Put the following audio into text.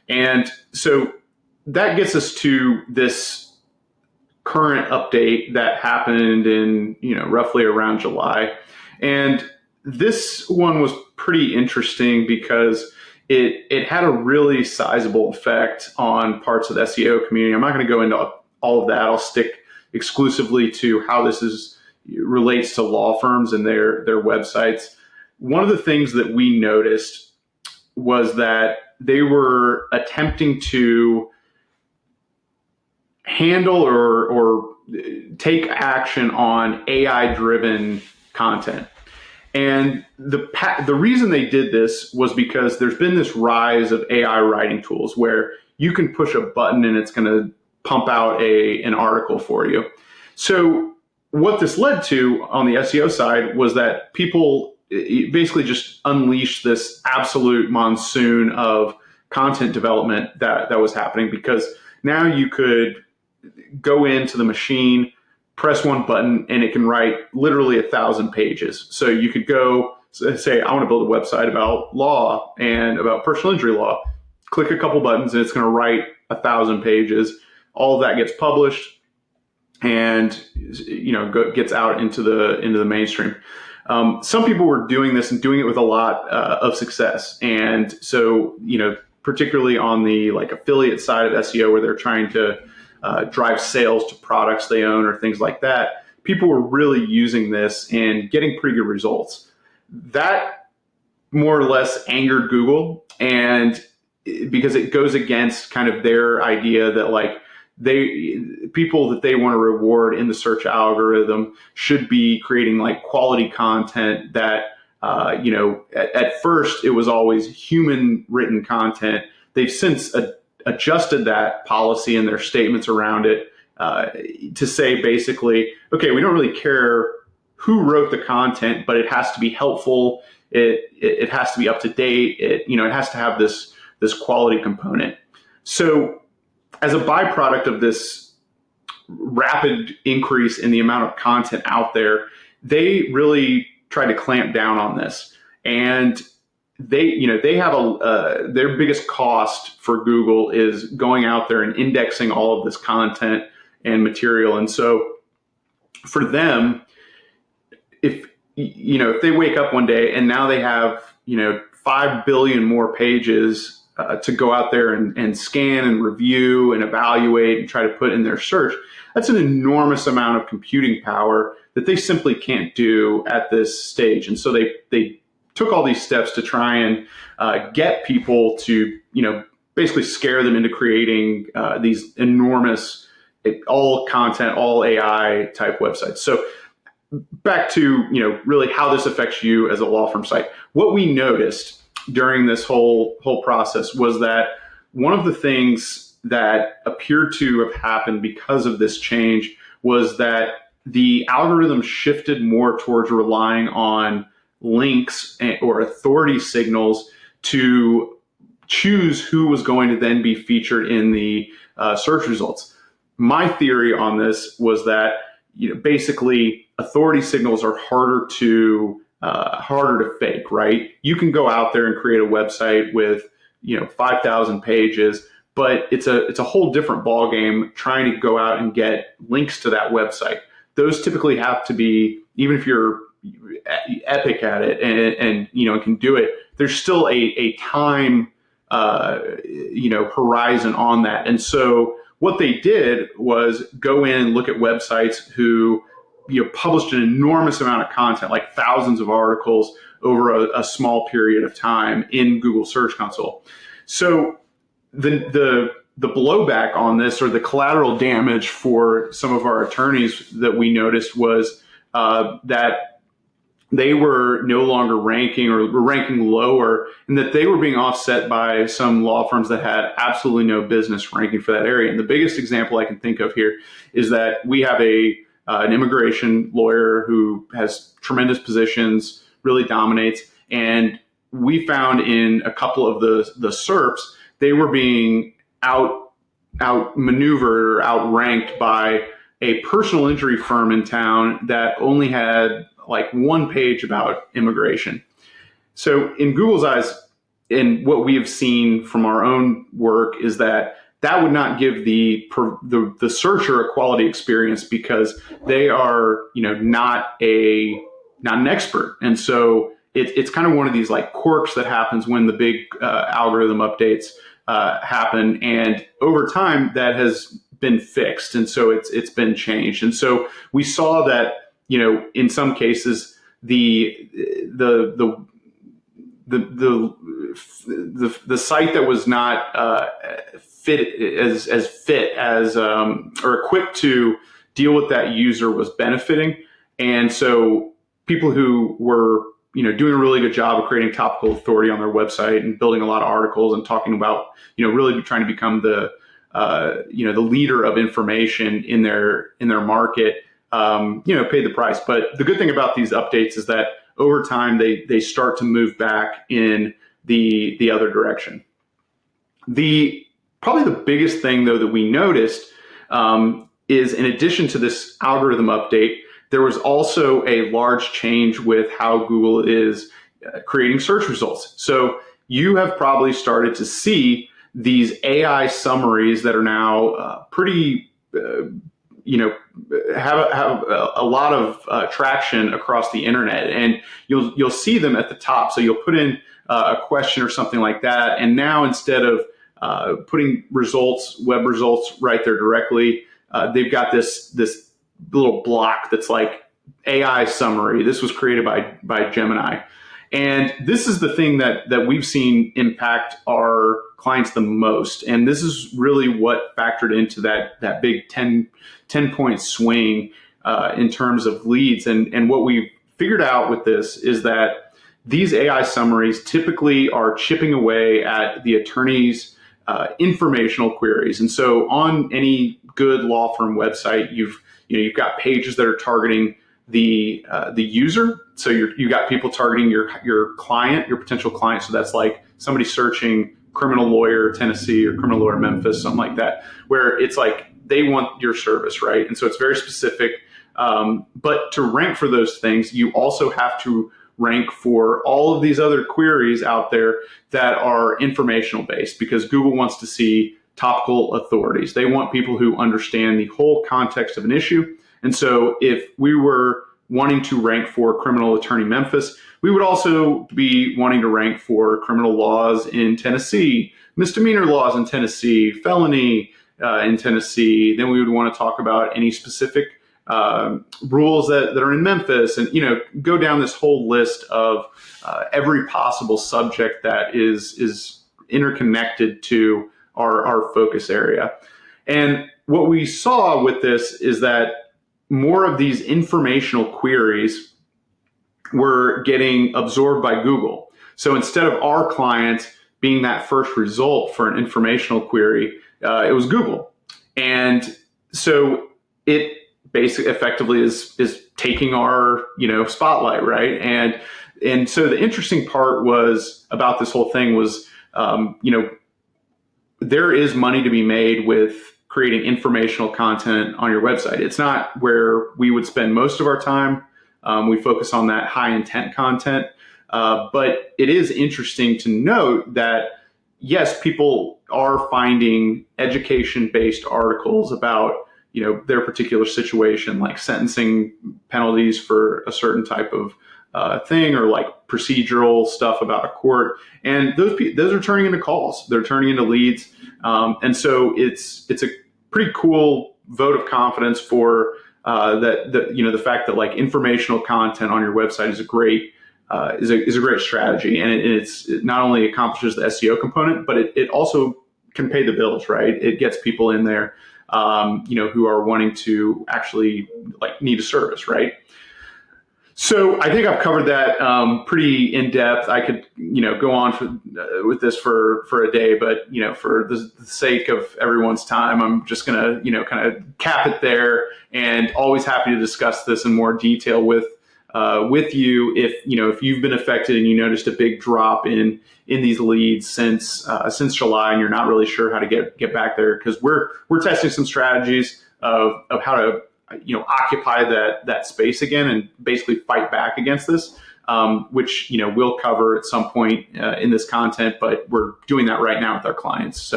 And so that gets us to this current update that happened in, roughly around July. And this one was pretty interesting because it had a really sizable effect on parts of the SEO community. I'm not going to go into all of that. I'll stick exclusively to how this relates to law firms and their websites. One of the things that we noticed was that they were attempting to handle or take action on AI-driven content. And the reason they did this was because there's been this rise of AI writing tools where you can push a button and it's going to pump out an article for you. So what this led to on the SEO side was that people basically just unleashed this absolute monsoon of content development that was happening, because now you could go into the machine, press one button, and it can write literally 1,000 pages. So you could go say, I want to build a website about law and about personal injury law. Click a couple buttons and it's going to write 1,000 pages. All of that gets published and gets out into the mainstream. Some people were doing this and doing it with a lot of success. And so, particularly on the affiliate side of SEO, where they're trying to drive sales to products they own or things like that, people were really using this and getting pretty good results. That more or less angered Google, and because it goes against kind of their idea that people that they want to reward in the search algorithm should be creating quality content that at first it was always human written content. They've since adjusted that policy and their statements around it to say basically, okay, we don't really care who wrote the content, but it has to be helpful. It has to be up to date. It has to have this quality component. So as a byproduct of this rapid increase in the amount of content out there, they really tried to clamp down on this. And they have their biggest cost for Google is going out there and indexing all of this content and material. And so for them, if they wake up one day and now they have 5 billion more pages to go out there and scan and review and evaluate and try to put in their search, that's an enormous amount of computing power that they simply can't do at this stage. And so they took all these steps to try and get people to, basically scare them into creating these enormous, all content, all AI type websites. So back to, really how this affects you as a law firm site. What we noticed during this whole process was that one of the things that appeared to have happened because of this change was that the algorithm shifted more towards relying on links or authority signals to choose who was going to then be featured in the search results. My theory on this was that basically authority signals are harder to fake, right? You can go out there and create a website with 5,000 pages, but it's a whole different ballgame trying to go out and get links to that website. Those typically have to be, even if you're epic at it and can do it, there's still a time horizon on that. And so what they did was go in and look at websites who published an enormous amount of content, like thousands of articles over a small period of time in Google Search Console. So the blowback on this, or the collateral damage for some of our attorneys that we noticed, was that they were no longer ranking, or were ranking lower, and that they were being offset by some law firms that had absolutely no business ranking for that area. And the biggest example I can think of here is that we have an immigration lawyer who has tremendous positions, really dominates, and we found in a couple of the SERPs, they were being outmaneuvered or outranked by a personal injury firm in town that only had one page about immigration. So in Google's eyes, and what we have seen from our own work is that that would not give the searcher a quality experience because they are, not an expert. And so it's kind of one of these like quirks that happens when the big algorithm updates happen. And over time that has been fixed. And so it's been changed. And so we saw that, in some cases, the site that was not fit as or equipped to deal with that user was benefiting, and so people who were doing a really good job of creating topical authority on their website and building a lot of articles and talking about really trying to become the the leader of information in their market paid the price. But the good thing about these updates is that over time, they start to move back in the other direction. Probably the biggest thing, though, that we noticed is, in addition to this algorithm update, there was also a large change with how Google is creating search results. So you have probably started to see these AI summaries that are now pretty have a lot of traction across the internet, and you'll see them at the top. So you'll put in a question or something like that, and now instead of putting web results right there directly, they've got this little block that's like AI summary. This was created by Gemini. And this is the thing that we've seen impact our clients the most. And this is really what factored into that big 10-point swing in terms of leads. And what we've figured out with this is that these AI summaries typically are chipping away at the attorney's informational queries. And so on any good law firm website, you've got pages that are targeting the user. So you got people targeting your client, your potential client. So that's like somebody searching criminal lawyer Tennessee or criminal lawyer Memphis, something like that, where it's like they want your service, right? And so it's very specific. But to rank for those things, you also have to rank for all of these other queries out there that are informational based, because Google wants to see topical authorities. They want people who understand the whole context of an issue. And so if we were wanting to rank for criminal attorney Memphis, we would also be wanting to rank for criminal laws in Tennessee, misdemeanor laws in Tennessee, felony in Tennessee. Then we would want to talk about any specific rules that are in Memphis, and go down this whole list of every possible subject that is interconnected to our focus area. And what we saw with this is that more of these informational queries were getting absorbed by Google. So instead of our client being that first result for an informational query, it was Google. And so it basically effectively is taking our spotlight, right? And so the interesting part was about this whole thing was there is money to be made with creating informational content on your website. It's not where we would spend most of our time. We focus on that high intent content. But it is interesting to note that, yes, people are finding education-based articles about their particular situation, like sentencing penalties for a certain type of thing, or like procedural stuff about a court, and those are turning into calls. They're turning into leads, and so it's a pretty cool vote of confidence for the fact that like informational content on your website is a great strategy, and it not only accomplishes the SEO component, but it also can pay the bills, right? It gets people in there who are wanting to actually need a service, right? So I think I've covered that pretty in depth. I could go on with this for a day, but for the sake of everyone's time, I'm just gonna kind of cap it there. And always happy to discuss this in more detail with you if you've been affected and you noticed a big drop in these leads since July, and you're not really sure how to get back there, because we're testing some strategies of how to occupy that space again and basically fight back against this. which we'll cover at some point in this content, but we're doing that right now with our clients. So